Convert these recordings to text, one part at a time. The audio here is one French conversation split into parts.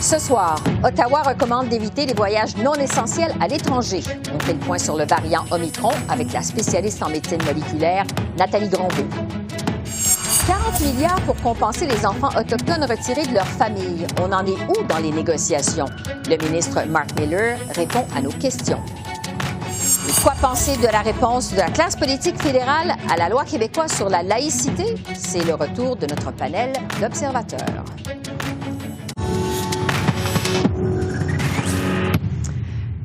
Ce soir, Ottawa recommande d'éviter les voyages non essentiels à l'étranger. On fait le point sur le variant Omicron avec la spécialiste en médecine moléculaire, Nathalie Granvaux. 40 milliards pour compenser les enfants autochtones retirés de leur famille. On en est où dans les négociations? Le ministre Mark Miller répond à nos questions. Et quoi penser de la réponse de la classe politique fédérale à la loi québécoise sur la laïcité? C'est le retour de notre panel d'observateurs.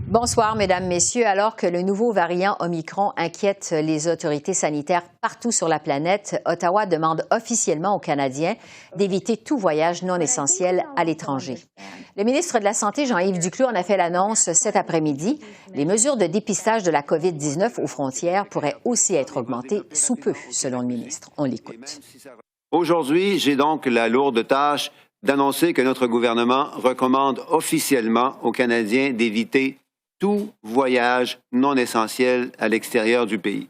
Bonsoir, Mesdames, Messieurs. Alors que le nouveau variant Omicron inquiète les autorités sanitaires partout sur la planète, Ottawa demande officiellement aux Canadiens d'éviter tout voyage non essentiel à l'étranger. Le ministre de la Santé, Jean-Yves Duclos, en a fait l'annonce cet après-midi. Les mesures de dépistage de la COVID-19 aux frontières pourraient aussi être augmentées sous peu, selon le ministre. On l'écoute. Aujourd'hui, j'ai donc la lourde tâche d'annoncer que notre gouvernement recommande officiellement aux Canadiens d'éviter tout voyage non essentiel à l'extérieur du pays.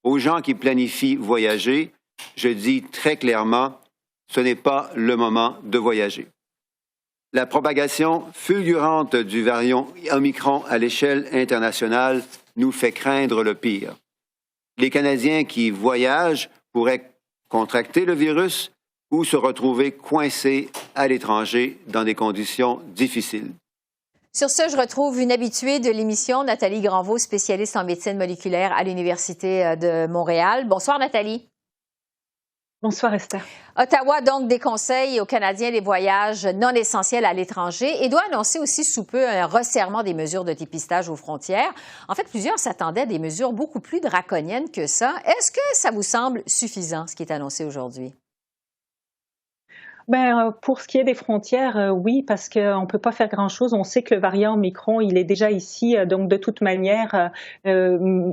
Aux gens qui planifient voyager, je dis très clairement, ce n'est pas le moment de voyager. La propagation fulgurante du variant Omicron à l'échelle internationale nous fait craindre le pire. Les Canadiens qui voyagent pourraient contracter le virus ou se retrouver coincés à l'étranger dans des conditions difficiles. Sur ce, je retrouve une habituée de l'émission, Nathalie Granvaux, spécialiste en médecine moléculaire à l'Université de Montréal. Bonsoir, Nathalie. Bonsoir, Esther. Ottawa, donc, déconseille aux Canadiens les voyages non essentiels à l'étranger et doit annoncer aussi sous peu un resserrement des mesures de dépistage aux frontières. En fait, plusieurs s'attendaient à des mesures beaucoup plus draconiennes que ça. Est-ce que ça vous semble suffisant, ce qui est annoncé aujourd'hui? Pour ce qui est des frontières, oui, parce qu'on ne peut pas faire grand-chose. On sait que le variant Omicron, il est déjà ici. Donc, de toute manière,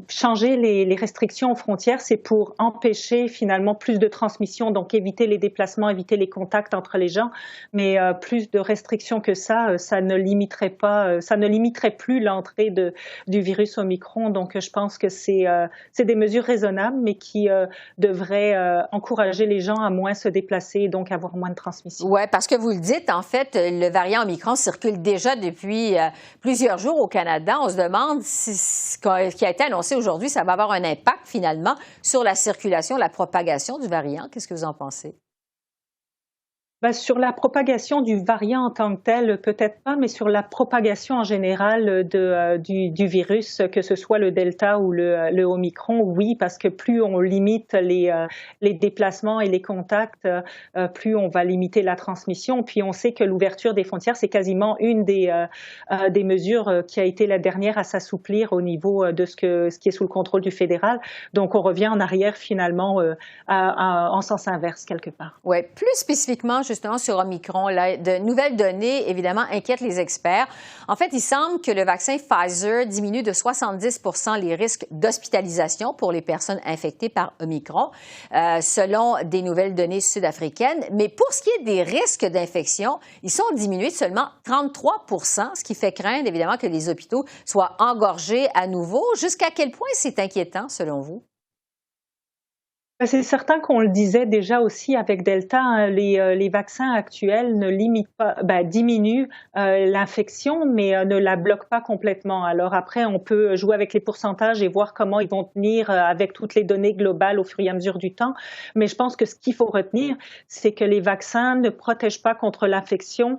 changer les restrictions aux frontières, c'est pour empêcher finalement plus de transmission, donc éviter les déplacements, éviter les contacts entre les gens. Mais plus de restrictions que ça ne limiterait pas, ça ne limiterait plus l'entrée du virus Omicron. Donc, je pense que c'est des mesures raisonnables, mais qui devraient encourager les gens à moins se déplacer et donc avoir moins de transmission. Oui, parce que vous le dites, en fait, le variant Omicron circule déjà depuis plusieurs jours au Canada. On se demande si ce qui a été annoncé aujourd'hui, ça va avoir un impact finalement sur la circulation, la propagation du variant. Qu'est-ce que vous en pensez? Sur la propagation du variant en tant que tel, peut-être pas, mais sur la propagation en général du virus, que ce soit le Delta ou le Omicron, oui, parce que plus on limite les déplacements et les contacts, plus on va limiter la transmission. Puis on sait que l'ouverture des frontières, c'est quasiment une des mesures qui a été la dernière à s'assouplir au niveau de ce qui est sous le contrôle du fédéral. Donc on revient en arrière finalement en sens inverse quelque part. Oui, plus spécifiquement, justement, sur Omicron, là, de nouvelles données, évidemment, inquiètent les experts. En fait, il semble que le vaccin Pfizer diminue de 70 % les risques d'hospitalisation pour les personnes infectées par Omicron, selon des nouvelles données sud-africaines. Mais pour ce qui est des risques d'infection, ils sont diminués de seulement 33 %, ce qui fait craindre, évidemment, que les hôpitaux soient engorgés à nouveau. Jusqu'à quel point c'est inquiétant, selon vous? C'est certain qu'on le disait déjà aussi avec Delta, hein, les vaccins actuels ne limitent pas, diminuent l'infection, mais ne la bloquent pas complètement. Alors après, on peut jouer avec les pourcentages et voir comment ils vont tenir avec toutes les données globales au fur et à mesure du temps. Mais je pense que ce qu'il faut retenir, c'est que les vaccins ne protègent pas contre l'infection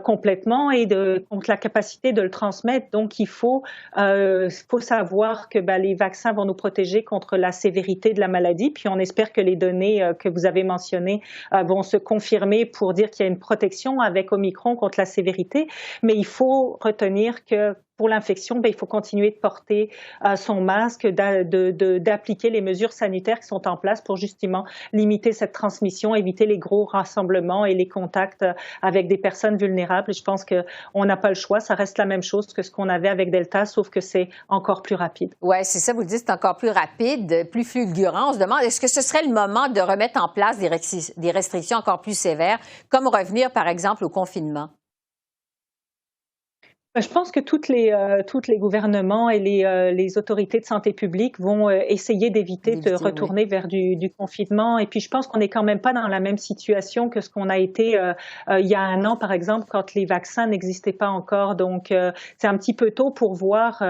complètement et contre la capacité de le transmettre. Donc il faut savoir que les vaccins vont nous protéger contre la sévérité de la maladie. Puis on espère que les données que vous avez mentionnées vont se confirmer pour dire qu'il y a une protection avec Omicron contre la sévérité. Mais il faut retenir que pour l'infection, il faut continuer de porter son masque, d'appliquer les mesures sanitaires qui sont en place pour justement limiter cette transmission, éviter les gros rassemblements et les contacts avec des personnes vulnérables. Et je pense qu'on n'a pas le choix. Ça reste la même chose que ce qu'on avait avec Delta, sauf que c'est encore plus rapide. Oui, c'est ça. Vous dites c'est encore plus rapide, plus fulgurant. On se demande, est-ce que ce serait le moment de remettre en place des restrictions encore plus sévères, comme revenir, par exemple, au confinement? Je pense que toutes les gouvernements et les autorités de santé publique vont essayer d'éviter de retourner vers du confinement. Et puis, je pense qu'on n'est quand même pas dans la même situation que ce qu'on a été il y a un an, par exemple, quand les vaccins n'existaient pas encore. Donc, c'est un petit peu tôt pour voir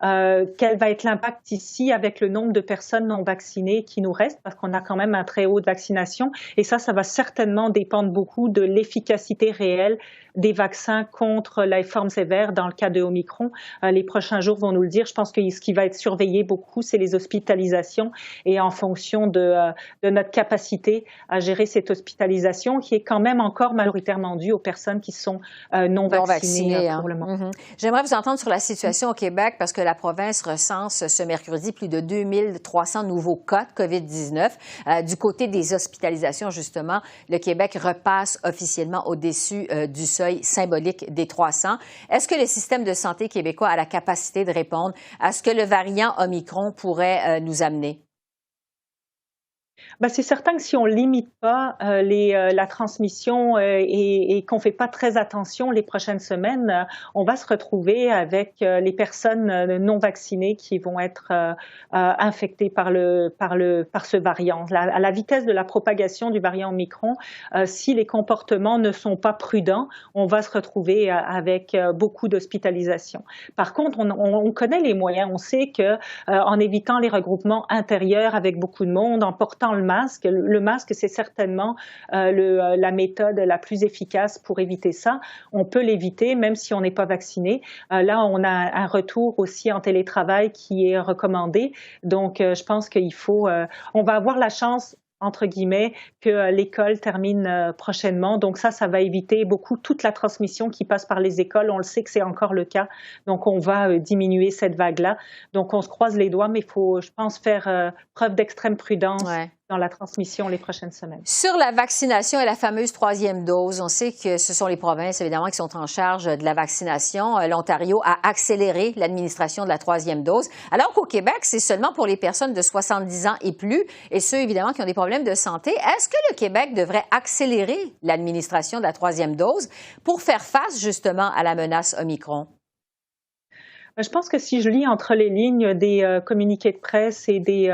quel va être l'impact ici avec le nombre de personnes non vaccinées qui nous restent, parce qu'on a quand même un très haut de vaccination. Et ça va certainement dépendre beaucoup de l'efficacité réelle des vaccins contre les formes sévères dans le cas de Omicron. Les prochains jours vont nous le dire. Je pense que ce qui va être surveillé beaucoup, c'est les hospitalisations et en fonction de notre capacité à gérer cette hospitalisation qui est quand même encore majoritairement due aux personnes qui sont non vaccinées pour le moment. J'aimerais vous entendre sur la situation au Québec parce que la province recense ce mercredi plus de 2300 nouveaux cas de COVID-19. Du côté des hospitalisations, justement, le Québec repasse officiellement au-dessus du seuil symbolique des 300. Est-ce que le système de santé québécois a la capacité de répondre à ce que le variant Omicron pourrait nous amener? C'est certain que si on limite pas la transmission et qu'on fait pas très attention les prochaines semaines, on va se retrouver avec les personnes non vaccinées qui vont être infectées par ce variant. À la vitesse de la propagation du variant Omicron, si les comportements ne sont pas prudents, on va se retrouver avec beaucoup d'hospitalisations. Par contre, on connaît les moyens. On sait que en évitant les regroupements intérieurs avec beaucoup de monde, en portant le masque. Le masque, c'est certainement la méthode la plus efficace pour éviter ça. On peut l'éviter même si on n'est pas vacciné. Là, on a un retour aussi en télétravail qui est recommandé. Donc, je pense qu'il faut... on va avoir la chance entre guillemets, que l'école termine prochainement. Donc ça va éviter beaucoup toute la transmission qui passe par les écoles. On le sait que c'est encore le cas. Donc on va diminuer cette vague-là. Donc on se croise les doigts, mais il faut, je pense, faire preuve d'extrême prudence dans la transmission les prochaines semaines. Sur la vaccination et la fameuse 3e dose, on sait que ce sont les provinces, évidemment, qui sont en charge de la vaccination. L'Ontario a accéléré l'administration de la 3e dose, alors qu'au Québec, c'est seulement pour les personnes de 70 ans et plus, et ceux, évidemment, qui ont des problèmes de santé. Est-ce que le Québec devrait accélérer l'administration de la 3e dose pour faire face, justement, à la menace Omicron? Je pense que si je lis entre les lignes des communiqués de presse et des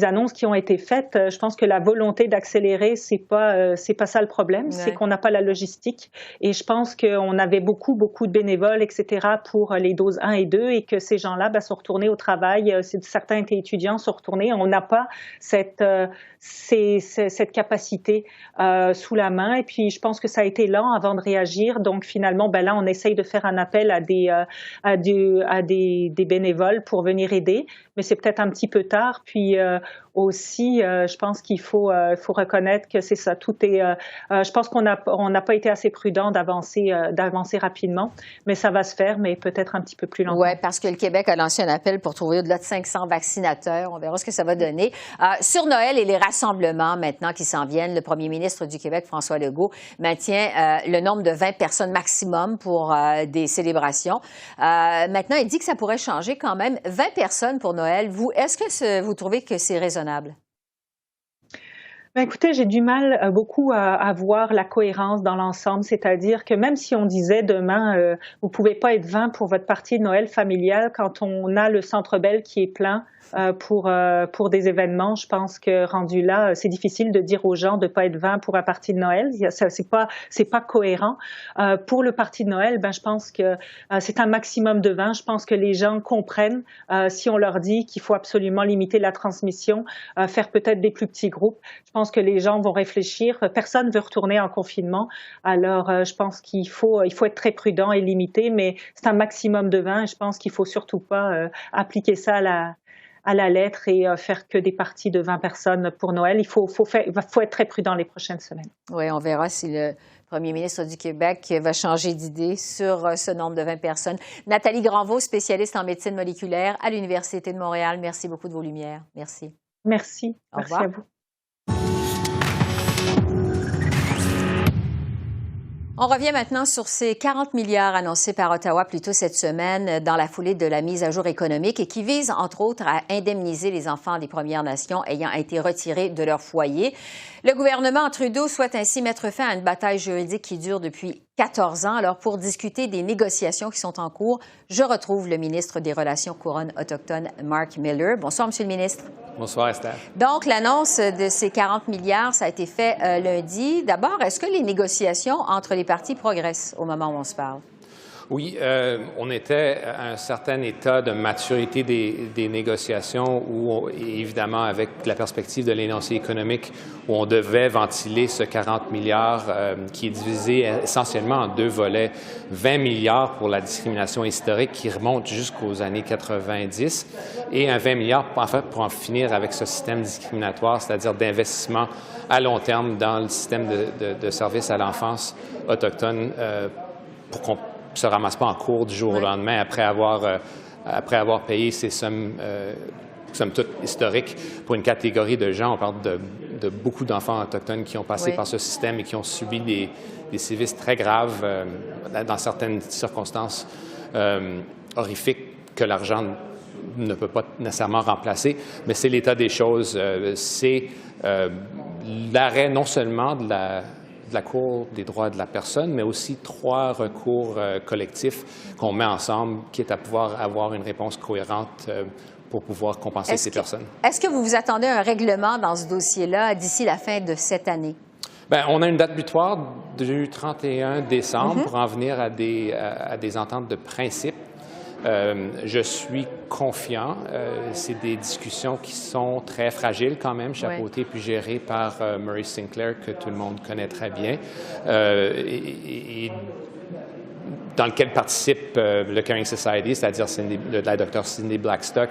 annonces qui ont été faites, je pense que la volonté d'accélérer, c'est pas ça le problème, c'est qu'on n'a pas la logistique. Et je pense qu'on avait beaucoup de bénévoles, etc. pour les doses 1 et 2 et que ces gens-là sont retournés au travail. Certains étaient étudiants, sont retournés. On n'a pas cette capacité sous la main. Et puis, je pense que ça a été lent avant de réagir. Donc, finalement, là, on essaye de faire un appel à des bénévoles pour venir aider. Mais c'est peut-être un petit peu tard. Puis aussi, je pense qu'il faut reconnaître que c'est ça. Tout est. Je pense qu'on n'a pas été assez prudent d'avancer rapidement, mais ça va se faire, mais peut-être un petit peu plus longtemps. Oui, parce que le Québec a lancé un appel pour trouver au-delà de 500 vaccinateurs. On verra ce que ça va donner. Sur Noël et les rassemblements maintenant qui s'en viennent, le premier ministre du Québec, François Legault, maintient le nombre de 20 personnes maximum pour des célébrations. Maintenant, il dit que ça pourrait changer quand même. 20 personnes pour Noël. Est-ce que vous trouvez que c'est raisonnable? Écoutez, j'ai du mal beaucoup à voir la cohérence dans l'ensemble, c'est-à-dire que même si on disait demain, vous pouvez pas être 20 pour votre partie de Noël familiale, quand on a le Centre Bell qui est plein pour des événements, je pense que rendu là, c'est difficile de dire aux gens de pas être 20 pour la partie de Noël. C'est pas cohérent. Pour le parti de Noël, je pense que c'est un maximum de 20. Je pense que les gens comprennent si on leur dit qu'il faut absolument limiter la transmission, faire peut-être des plus petits groupes. Je pense que les gens vont réfléchir. Personne ne veut retourner en confinement. Alors, je pense qu'il faut être très prudent et limité, mais c'est un maximum de 20. Je pense qu'il faut surtout pas appliquer ça à la lettre et faire que des parties de 20 personnes pour Noël. Il faut être très prudent les prochaines semaines. Oui, on verra si le premier ministre du Québec va changer d'idée sur ce nombre de 20 personnes. Nathalie Granvaux, spécialiste en médecine moléculaire à l'Université de Montréal. Merci beaucoup de vos lumières. Merci. Merci. Au revoir. Merci à vous. On revient maintenant sur ces 40 milliards annoncés par Ottawa plus tôt cette semaine dans la foulée de la mise à jour économique et qui visent, entre autres, à indemniser les enfants des Premières Nations ayant été retirés de leur foyer. Le gouvernement Trudeau souhaite ainsi mettre fin à une bataille juridique qui dure depuis 14 ans. Alors, pour discuter des négociations qui sont en cours, je retrouve le ministre des Relations couronnes autochtones, Mark Miller. Bonsoir, Monsieur le ministre. Bonsoir, Esther. Donc, l'annonce de ces 40 milliards, ça a été fait lundi. D'abord, est-ce que les négociations entre les partis progressent au moment où on se parle? Oui, on était à un certain état de maturité des négociations où, évidemment, avec la perspective de l'énoncé économique, où on devait ventiler ce 40 milliards qui est divisé essentiellement en deux volets. 20 milliards pour la discrimination historique qui remonte jusqu'aux années 90 et un 20 milliards, en fait, pour en finir avec ce système discriminatoire, c'est-à-dire d'investissement à long terme dans le système de services à l'enfance autochtone pour qu'on ne se ramasse pas en cours du jour au lendemain après avoir payé ces sommes, somme toute historiques pour une catégorie de gens. On parle de beaucoup d'enfants autochtones qui ont passé par ce système et qui ont subi des sévices très graves dans certaines circonstances horrifiques que l'argent ne peut pas nécessairement remplacer. Mais c'est l'état des choses. C'est l'arrêt non seulement de la Cour des droits de la personne, mais aussi 3 recours collectifs qu'on met ensemble, qui est à pouvoir avoir une réponse cohérente pour pouvoir compenser ces personnes. Est-ce que vous vous attendez à un règlement dans ce dossier-là d'ici la fin de cette année? Bien, on a une date butoir du 31 décembre pour en venir à des ententes de principe. Je suis confiant. C'est des discussions qui sont très fragiles quand même, chapeautées puis gérées par Murray Sinclair, que tout le monde connaît très bien, et dans lequel participe le Caring Society, c'est-à-dire la Dr. Cindy Blackstock,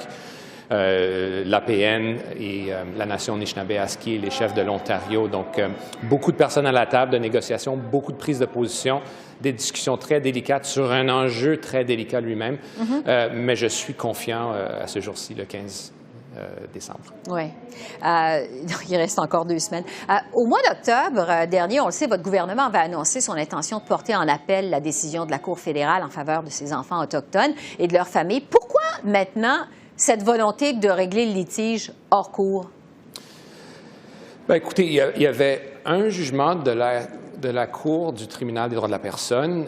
l'APN et la Nation Anishinaabe-Aski et les chefs de l'Ontario. Donc, beaucoup de personnes à la table de négociation, beaucoup de prises de position, des discussions très délicates sur un enjeu très délicat lui-même. Mais je suis confiant à ce jour-ci, le 15 décembre. Oui. Il reste encore 2 semaines. Au mois d'octobre dernier, on le sait, votre gouvernement avait annoncé son intention de porter en appel la décision de la Cour fédérale en faveur de ces enfants autochtones et de leurs familles. Pourquoi maintenant cette volonté de régler le litige hors cour? Bien, écoutez, il y avait un jugement de la Cour du tribunal des droits de la personne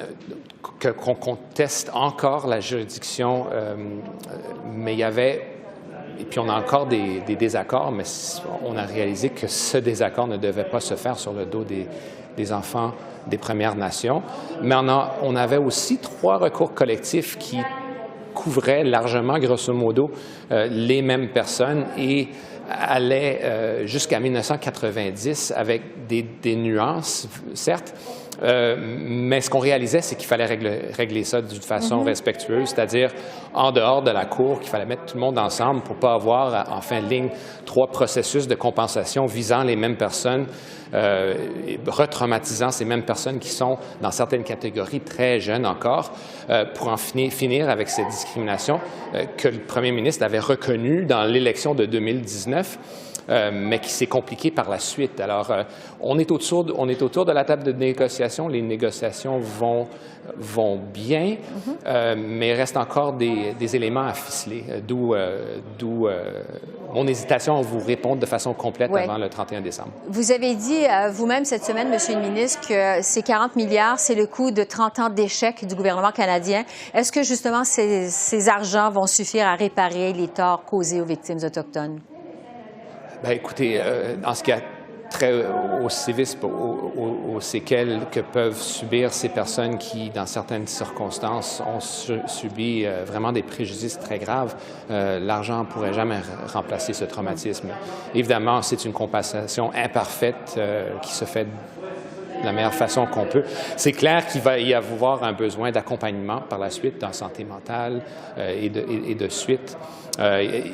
qu'on conteste encore la juridiction, mais il y avait, et puis on a encore des désaccords, mais on a réalisé que ce désaccord ne devait pas se faire sur le dos des enfants des Premières Nations. Mais on avait aussi 3 recours collectifs qui couvrait largement, grosso modo, les mêmes personnes et allait jusqu'à 1990 avec des nuances, certes, mais ce qu'on réalisait, c'est qu'il fallait régler ça d'une façon respectueuse, c'est-à-dire en dehors de la Cour, qu'il fallait mettre tout le monde ensemble pour ne pas avoir en fin de ligne 3 processus de compensation visant les mêmes personnes, retraumatisant ces mêmes personnes qui sont dans certaines catégories très jeunes encore, pour en finir avec cette discrimination que le premier ministre avait reconnue dans l'élection de 2019. Mais qui s'est compliqué par la suite. Alors, on est autour de la table de négociation. Les négociations vont bien, mais il reste encore des éléments à ficeler, d'où mon hésitation à vous répondre de façon complète avant le 31 décembre. Vous avez dit vous-même cette semaine, Monsieur le ministre, que ces 40 milliards, c'est le coût de 30 ans d'échec du gouvernement canadien. Est-ce que, justement, ces argents vont suffire à réparer les torts causés aux victimes autochtones? Bien, écoutez, en ce qui a trait aux sévices, aux séquelles que peuvent subir ces personnes qui, dans certaines circonstances, ont subi vraiment des préjudices très graves, l'argent ne pourrait jamais remplacer ce traumatisme. Évidemment, c'est une compensation imparfaite qui se fait de la meilleure façon qu'on peut. C'est clair qu'il va y avoir un besoin d'accompagnement par la suite en santé mentale et de suite.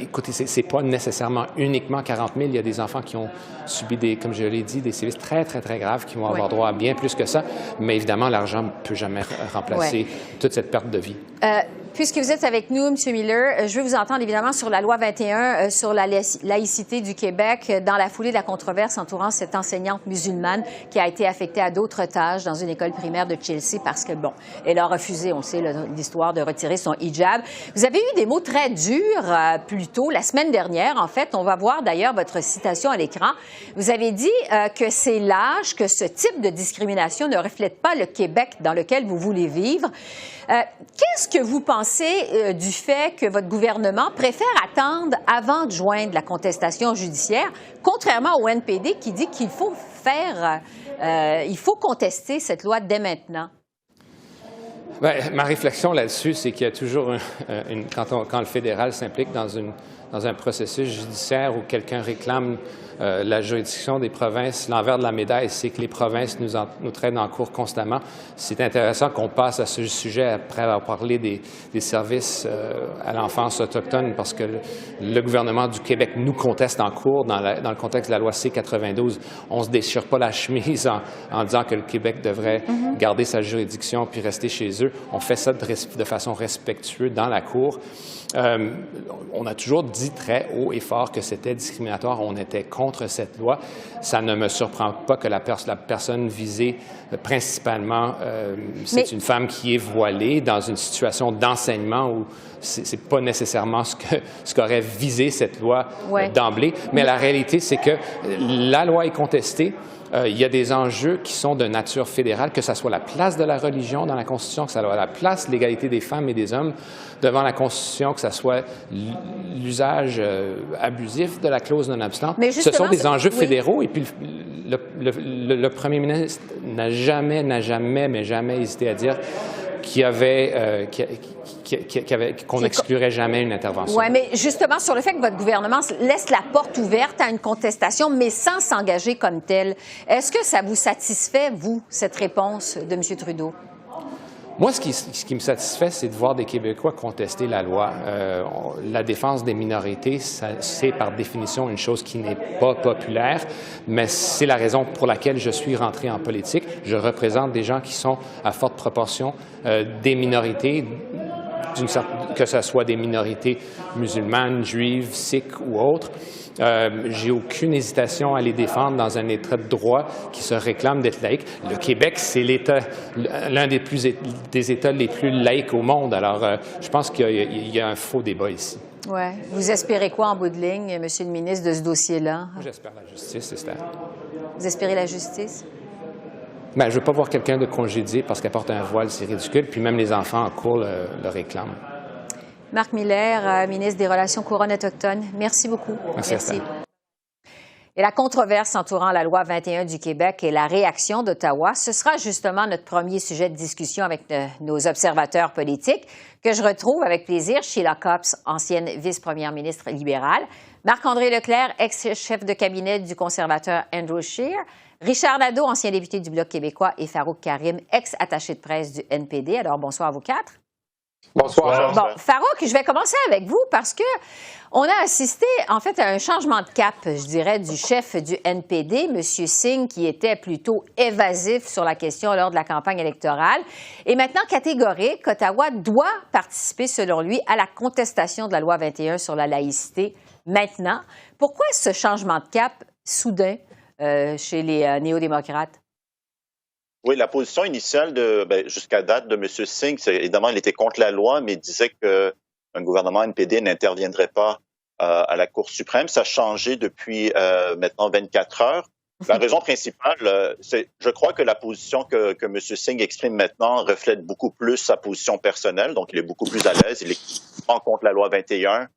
Écoutez, c'est pas nécessairement uniquement 40 000. Il y a des enfants qui ont subi comme je l'ai dit, des sévices très, très, très graves qui vont avoir droit à bien plus que ça. Mais évidemment, l'argent ne peut jamais remplacer toute cette perte de vie. puisque vous êtes avec nous, M. Miller, je veux vous entendre évidemment sur la loi 21 sur la laïcité du Québec dans la foulée de la controverse entourant cette enseignante musulmane qui a été affectée à d'autres tâches dans une école primaire de Chelsea parce que, bon, elle a refusé, on le sait, l'histoire de retirer son hijab. Vous avez eu des mots très durs plus tôt, la semaine dernière, en fait. On va voir d'ailleurs votre citation à l'écran. Vous avez dit que c'est lâche, que ce type de discrimination ne reflète pas le Québec dans lequel vous voulez vivre. Qu'est-ce que vous pensez du fait que votre gouvernement préfère attendre avant de joindre la contestation judiciaire, contrairement au NPD qui dit qu'il faut il faut contester cette loi dès maintenant? Bien, ma réflexion là-dessus, c'est qu'il y a toujours quand le fédéral s'implique dans un processus judiciaire où quelqu'un réclame la juridiction des provinces, l'envers de la médaille, c'est que les provinces nous traînent en cours constamment. C'est intéressant qu'on passe à ce sujet après avoir parlé des services à l'enfance autochtone, parce que le gouvernement du Québec nous conteste en cours dans le contexte de la loi C-92. On ne se déchire pas la chemise en disant que le Québec devrait garder sa juridiction puis rester chez eux. On fait ça de façon respectueuse dans la cour. On a toujours dit très haut et fort que c'était discriminatoire. On était contre cette loi. Ça ne me surprend pas que la personne visée, principalement, c'est une femme qui est voilée dans une situation d'enseignement où c'est pas nécessairement ce qu'aurait visé cette loi d'emblée. Mais la réalité, c'est que la loi est contestée. Il y a des enjeux qui sont de nature fédérale, que ce soit la place de la religion dans la Constitution, que ce soit la place de l'égalité des femmes et des hommes devant la Constitution, que ce soit l'usage abusif de la clause non-obstante. Ce sont des enjeux fédéraux. Et puis, le premier ministre n'a jamais hésité à dire qu'on n'exclurait jamais une intervention. Oui, mais justement, sur le fait que votre gouvernement laisse la porte ouverte à une contestation, mais sans s'engager comme tel, est-ce que ça vous satisfait, vous, cette réponse de M. Trudeau? Moi, ce qui me satisfait, c'est de voir des Québécois contester la loi. La défense des minorités, c'est par définition une chose qui n'est pas populaire, mais c'est la raison pour laquelle je suis rentré en politique. Je représente des gens qui sont à forte proportion des minorités, que ce soit des minorités musulmanes, juives, sikhs ou autres. J'ai aucune hésitation à les défendre dans un État de droit qui se réclame d'être laïque. Le Québec, c'est l'un des États les plus laïques au monde. Alors, je pense qu'il y a un faux débat ici. Oui. Vous espérez quoi en bout de ligne, M. le ministre, de ce dossier-là? J'espère la justice, Esther. Vous espérez la justice? Bien, je ne veux pas voir quelqu'un de congédié parce qu'elle porte un voile, c'est ridicule. Puis même les enfants en cours le réclament. Marc Miller, ministre des Relations couronnes autochtones, merci beaucoup. Merci. Et la controverse entourant la loi 21 du Québec et la réaction d'Ottawa, ce sera justement notre premier sujet de discussion avec nos observateurs politiques, que je retrouve avec plaisir Sheila Copps, ancienne vice-première ministre libérale, Marc-André Leclerc, ex-chef de cabinet du conservateur Andrew Scheer, Richard Nadeau, ancien député du Bloc québécois, et Farouk Karim, ex-attaché de presse du NPD. Alors, bonsoir à vous quatre. Bonsoir. Bon, Farouk, je vais commencer avec vous parce que on a assisté, en fait, à un changement de cap, je dirais, du chef du NPD, M. Singh, qui était plutôt évasif sur la question lors de la campagne électorale, et maintenant catégorique. Ottawa doit participer, selon lui, à la contestation de la loi 21 sur la laïcité maintenant. Pourquoi ce changement de cap soudain chez les néo-démocrates? Oui, la position initiale jusqu'à date de M. Singh, c'est évidemment, il était contre la loi, mais il disait qu'un gouvernement NPD n'interviendrait pas à la Cour suprême. Ça a changé depuis maintenant 24 heures. La raison principale, je crois que la position que M. Singh exprime maintenant reflète beaucoup plus sa position personnelle. Donc, il est beaucoup plus à l'aise. Il est contre la loi 21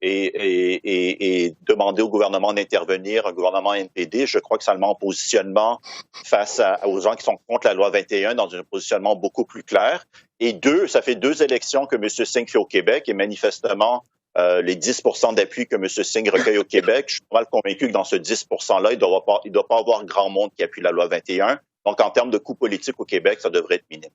et demander au gouvernement d'intervenir, un gouvernement NPD. Je crois que ça le met en positionnement face aux gens qui sont contre la loi 21 dans un positionnement beaucoup plus clair. Et ça fait 2 élections que M. Singh fait au Québec et manifestement, les 10 % d'appui que M. Singh recueille au Québec, je suis pas mal convaincu que dans ce 10 % il doit pas avoir grand monde qui appuie la loi 21. Donc, en termes de coût politique au Québec, ça devrait être minime.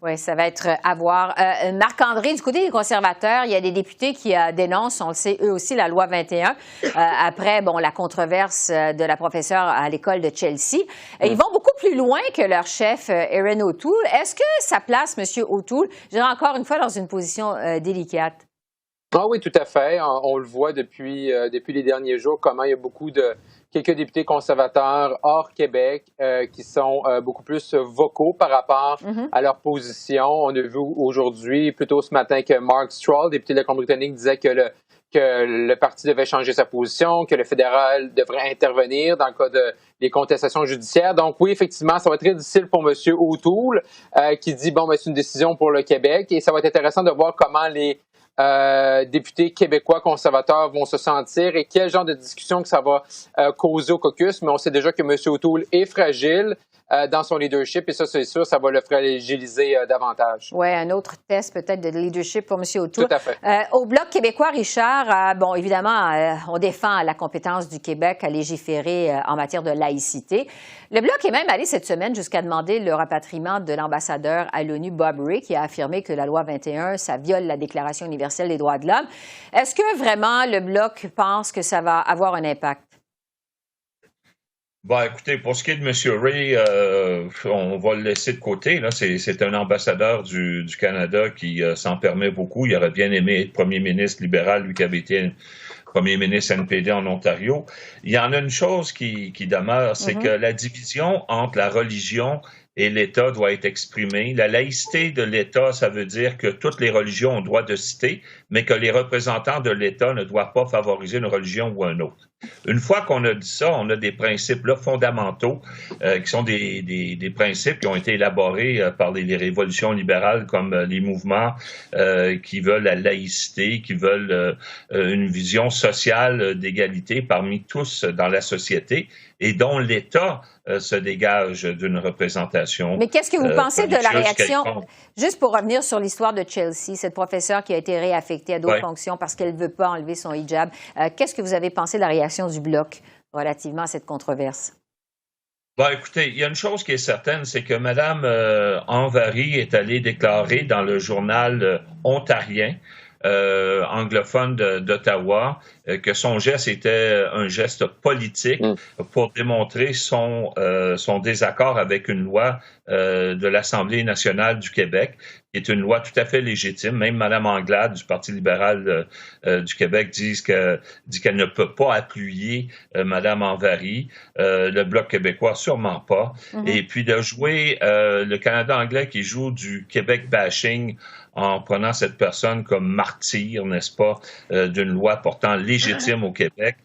Oui, ça va être à voir. Marc-André, du côté des conservateurs, il y a des députés qui dénoncent, on le sait, eux aussi, la loi 21, après la controverse de la professeure à l'école de Chelsea. Ils vont beaucoup plus loin que leur chef, Erin O'Toole. Est-ce que ça place M. O'Toole, je dirais encore une fois, dans une position délicate? Ah oui, tout à fait. On le voit depuis les derniers jours, comment il y a quelques députés conservateurs hors Québec qui sont beaucoup plus vocaux par rapport à leur position. On a vu aujourd'hui, plutôt ce matin, que Mark Stroll, député de la Colombie-Britannique, disait que le parti devait changer sa position, que le fédéral devrait intervenir dans le cas des contestations judiciaires. Donc oui, effectivement, ça va être très difficile pour M. O'Toole qui dit, c'est une décision pour le Québec et ça va être intéressant de voir comment les députés québécois conservateurs vont se sentir et quel genre de discussion que ça va causer au caucus. Mais on sait déjà que M. O'Toole est fragile dans son leadership et ça, c'est sûr, ça va le fragiliser davantage. Oui, un autre test peut-être de leadership pour M. O'Toole. Tout à fait. Au Bloc québécois, Richard, évidemment, on défend la compétence du Québec à légiférer en matière de laïcité. Le Bloc est même allé cette semaine jusqu'à demander le rapatriement de l'ambassadeur à l'ONU, Bob Rae, qui a affirmé que la loi 21, ça viole la Déclaration universelle des droits de l'homme. Est-ce que vraiment le Bloc pense que ça va avoir un impact? Écoutez, pour ce qui est de M. Rae, on va le laisser de côté. Là, c'est un ambassadeur du Canada qui s'en permet beaucoup. Il aurait bien aimé être premier ministre libéral, lui qui avait été premier ministre NPD en Ontario. Il y en a une chose qui demeure, c'est que la division entre la religion et l'État doit être exprimée. La laïcité de l'État, ça veut dire que toutes les religions ont droit de citer, mais que les représentants de l'État ne doivent pas favoriser une religion ou une autre. Une fois qu'on a dit ça, on a des principes là, fondamentaux qui sont des principes qui ont été élaborés par les révolutions libérales comme les mouvements qui veulent la laïcité, qui veulent une vision sociale d'égalité parmi tous dans la société et dont l'État se dégage d'une représentation. Mais qu'est-ce que vous pensez de la réaction, juste pour revenir sur l'histoire de Chelsea, cette professeure qui a été réaffectée à d'autres fonctions parce qu'elle ne veut pas enlever son hijab. Qu'est-ce que vous avez pensé de la réaction du Bloc relativement à cette controverse? Écoutez, il y a une chose qui est certaine, c'est que Mme Anne-Vary est allée déclarer dans le journal ontarien anglophone d'Ottawa que son geste était un geste politique pour démontrer son désaccord avec une loi de l'Assemblée nationale du Québec, qui est une loi tout à fait légitime. Même Mme Anglade du Parti libéral du Québec dit qu'elle ne peut pas appuyer Mme Anne-Vary, le Bloc québécois sûrement pas. Et puis de jouer le Canada anglais qui joue du Québec bashing en prenant cette personne comme martyr, n'est-ce pas, d'une loi portant légitime au Québec,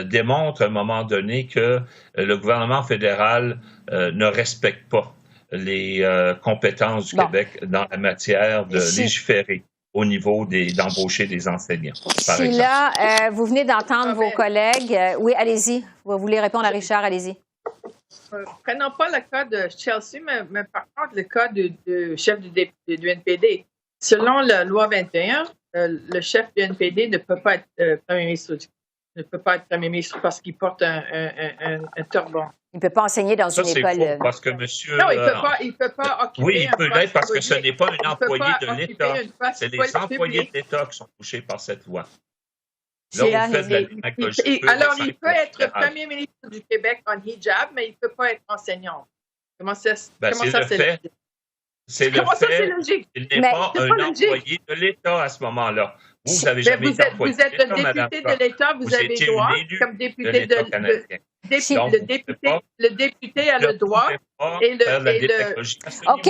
démontre à un moment donné que le gouvernement fédéral ne respecte pas les compétences du Québec dans la matière de légiférer au niveau d'embaucher des enseignants. Sheila, vous venez d'entendre vos collègues. Oui, allez-y. Vous voulez répondre à Richard, allez-y. Prenons pas le cas de Chelsea, mais par contre le cas du chef du NPD. Selon la loi 21, le chef du NPD ne peut pas être premier ministre parce qu'il porte un turban. Il ne peut pas enseigner dans une école. Faux, parce que monsieur. Non, il peut pas occuper. Oui, il peut l'être parce que ce n'est pas un employé de l'État. C'est les employés de l'État qui sont touchés par cette loi. Là, alors, il peut être premier ministre du Québec en hijab, mais il ne peut pas être enseignant. Comment ça c'est logique? C'est le fait qu'il n'est pas un employé de l'État à ce moment-là. Vous n'avez jamais été employé de l'État, madame. Vous êtes le député de l'État, vous avez le droit, comme député le député a le droit. OK,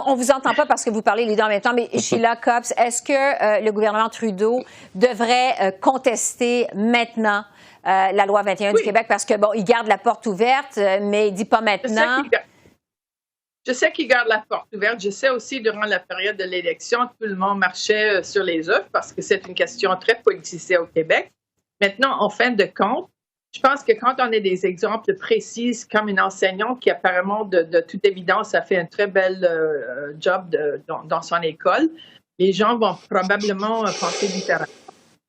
on vous entend pas parce que vous parlez les deux en même temps, mais Sheila Copps, est-ce que le gouvernement Trudeau devrait contester maintenant la loi 21 du Québec? Parce que, il garde la porte ouverte, mais il dit pas maintenant. Je sais qu'il garde la porte ouverte. Je sais aussi, durant la période de l'élection, tout le monde marchait sur les œufs parce que c'est une question très politisée au Québec. Maintenant, en fin de compte, je pense que quand on a des exemples précis, comme une enseignante qui apparemment, de toute évidence, a fait un très bel job dans son école, les gens vont probablement penser différemment.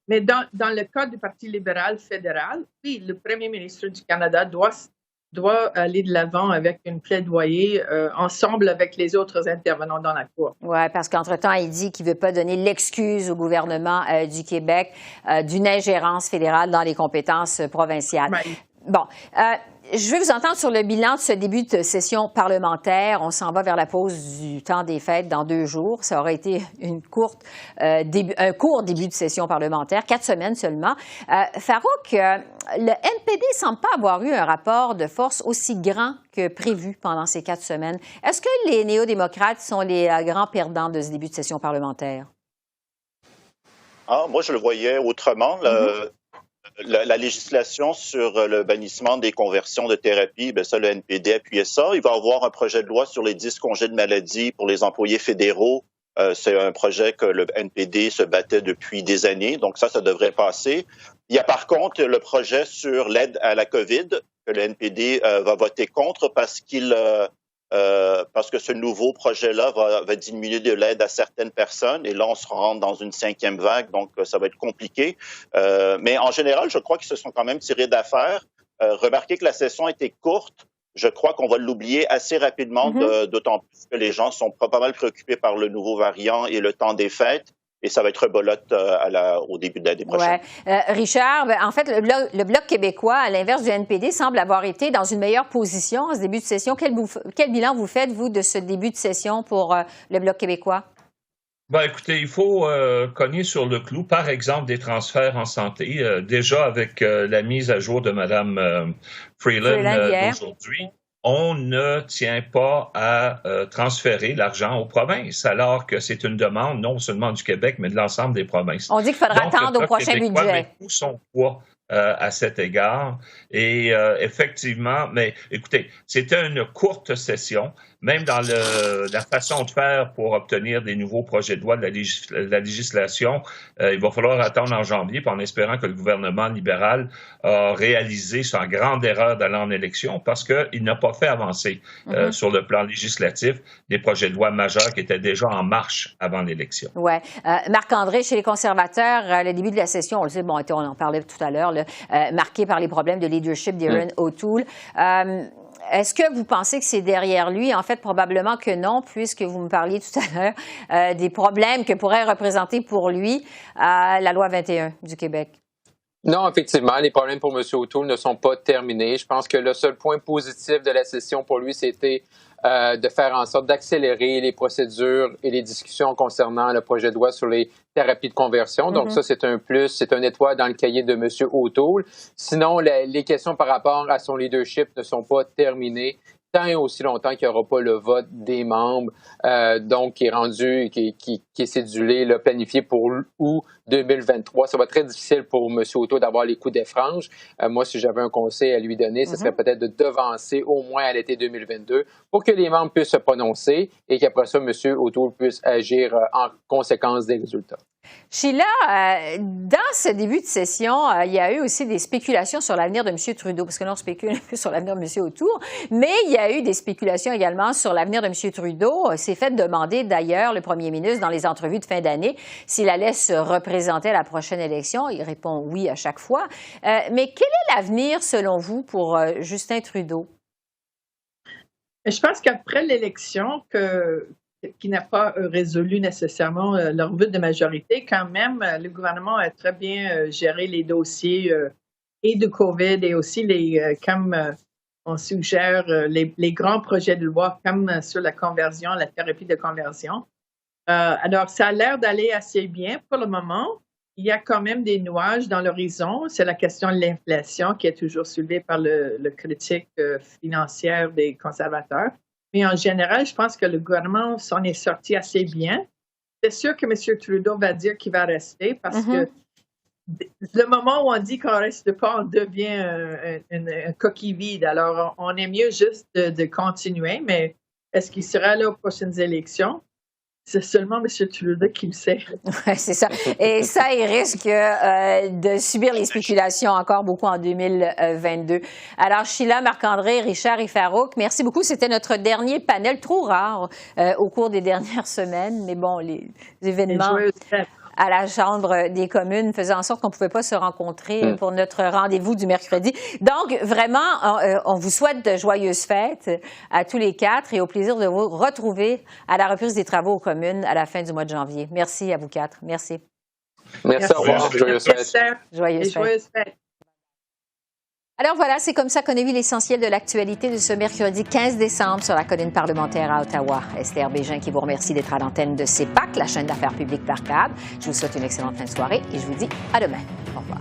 Mais dans le cas du Parti libéral fédéral, oui, le premier ministre du Canada doit doit aller de l'avant avec une plaidoyer ensemble avec les autres intervenants dans la Cour. Oui, parce qu'entre-temps, il dit qu'il ne veut pas donner l'excuse au gouvernement du Québec d'une ingérence fédérale dans les compétences provinciales. Right. Bon, je vais vous entendre sur le bilan de ce début de session parlementaire. On s'en va vers la pause du temps des fêtes dans 2 jours. Ça aurait été un court début de session parlementaire, 4 semaines seulement. Farouk, le NPD ne semble pas avoir eu un rapport de force aussi grand que prévu pendant ces 4 semaines. Est-ce que les néo-démocrates sont les grands perdants de ce début de session parlementaire? Moi, je le voyais autrement. La législation sur le bannissement des conversions de thérapie, ça, le NPD appuyait ça. Il va y avoir un projet de loi sur les 10 congés de maladie pour les employés fédéraux. C'est un projet que le NPD se battait depuis des années, donc ça devrait passer. Il y a par contre le projet sur l'aide à la COVID que le NPD va voter contre parce que ce nouveau projet-là va diminuer de l'aide à certaines personnes. Et là, on se rentre dans une 5e vague, donc ça va être compliqué. Mais en général, je crois qu'ils se sont quand même tirés d'affaire. Remarquez que la session était courte. Je crois qu'on va l'oublier assez rapidement, d'autant plus que les gens sont pas mal préoccupés par le nouveau variant et le temps des fêtes. Et ça va être rebolote au début de l'année prochaine. Ouais. Richard, en fait, le Bloc québécois, à l'inverse du NPD, semble avoir été dans une meilleure position en ce début de session. Quel bilan vous faites, vous, de ce début de session pour le Bloc québécois? Écoutez, il faut cogner sur le clou, par exemple, des transferts en santé. Déjà, avec la mise à jour de Mme Freeland d'aujourd'hui, on ne tient pas à transférer l'argent aux provinces, alors que c'est une demande non seulement du Québec, mais de l'ensemble des provinces. On dit qu'il faudra attendre au prochain budget. Met tout son poids à cet égard. Et effectivement, mais écoutez, c'était une courte session. Même dans la façon de faire pour obtenir des nouveaux projets de loi de la législation, il va falloir attendre en janvier, puis en espérant que le gouvernement libéral a réalisé sa grande erreur d'aller en élection, parce qu'il n'a pas fait avancer sur le plan législatif des projets de loi majeurs qui étaient déjà en marche avant l'élection. Oui. Marc-André, chez les conservateurs, le début de la session, on le sait, on en parlait tout à l'heure, marqué par les problèmes de leadership d'Erin O'Toole. Est-ce que vous pensez que c'est derrière lui? En fait, probablement que non, puisque vous me parliez tout à l'heure des problèmes que pourrait représenter pour lui la loi 21 du Québec. Non, effectivement, les problèmes pour M. O'Toole ne sont pas terminés. Je pense que le seul point positif de la session pour lui, c'était de faire en sorte d'accélérer les procédures et les discussions concernant le projet de loi sur les thérapies de conversion. Donc ça, c'est un plus, c'est un étoile dans le cahier de M. O'Toole. Sinon, les questions par rapport à son leadership ne sont pas terminées tant et aussi longtemps qu'il n'y aura pas le vote des membres, donc qui est rendu, qui est cédulé, là, planifié pour août 2023. Ça va être très difficile pour M. O'Toole d'avoir les coups des franges. Moi, si j'avais un conseil à lui donner, ce serait peut-être de devancer au moins à l'été 2022 pour que les membres puissent se prononcer et qu'après ça, M. O'Toole puisse agir en conséquence des résultats. Sheila, dans ce début de session, il y a eu aussi des spéculations sur l'avenir de M. Trudeau, parce que là, on spécule un peu sur l'avenir de M. O'Toole, mais il y a eu des spéculations également sur l'avenir de M. Trudeau. C'est fait demander d'ailleurs le premier ministre dans les entrevues de fin d'année s'il allait se représenter à la prochaine élection. Il répond oui à chaque fois. Mais quel est l'avenir, selon vous, pour Justin Trudeau? Je pense qu'après l'élection, qui n'a pas résolu nécessairement leur but de majorité, quand même, le gouvernement a très bien géré les dossiers et de COVID et aussi comme on suggère, les grands projets de loi comme sur la conversion, la thérapie de conversion. Alors, ça a l'air d'aller assez bien pour le moment. Il y a quand même des nuages dans l'horizon. C'est la question de l'inflation qui est toujours soulevée par le critique financière des conservateurs. Mais en général, je pense que le gouvernement s'en est sorti assez bien. C'est sûr que M. Trudeau va dire qu'il va rester parce que le moment où on dit qu'on ne reste pas, on devient une coquille vide. Alors, on est mieux juste de continuer, mais est-ce qu'il sera là aux prochaines élections? C'est seulement M. Trudeau qui le sait. Oui, c'est ça. Et ça, il risque de subir les spéculations encore beaucoup en 2022. Alors, Sheila, Marc-André, Richard et Farouk, merci beaucoup. C'était notre dernier panel, trop rare au cours des dernières semaines. Mais bon, les événements à la Chambre des communes, faisant en sorte qu'on ne pouvait pas se rencontrer pour notre rendez-vous du mercredi. Donc, vraiment, on vous souhaite de joyeuses fêtes à tous les quatre et au plaisir de vous retrouver à la reprise des travaux aux communes à la fin du mois de janvier. Merci à vous quatre. Merci. Merci, au revoir. Joyeuses fêtes. Joyeuses fêtes. Alors voilà, c'est comme ça qu'on a vu l'essentiel de l'actualité de ce mercredi 15 décembre sur la colline parlementaire à Ottawa. Esther Bégin qui vous remercie d'être à l'antenne de CEPAC, la chaîne d'affaires publiques par câble. Je vous souhaite une excellente fin de soirée et je vous dis à demain. Au revoir.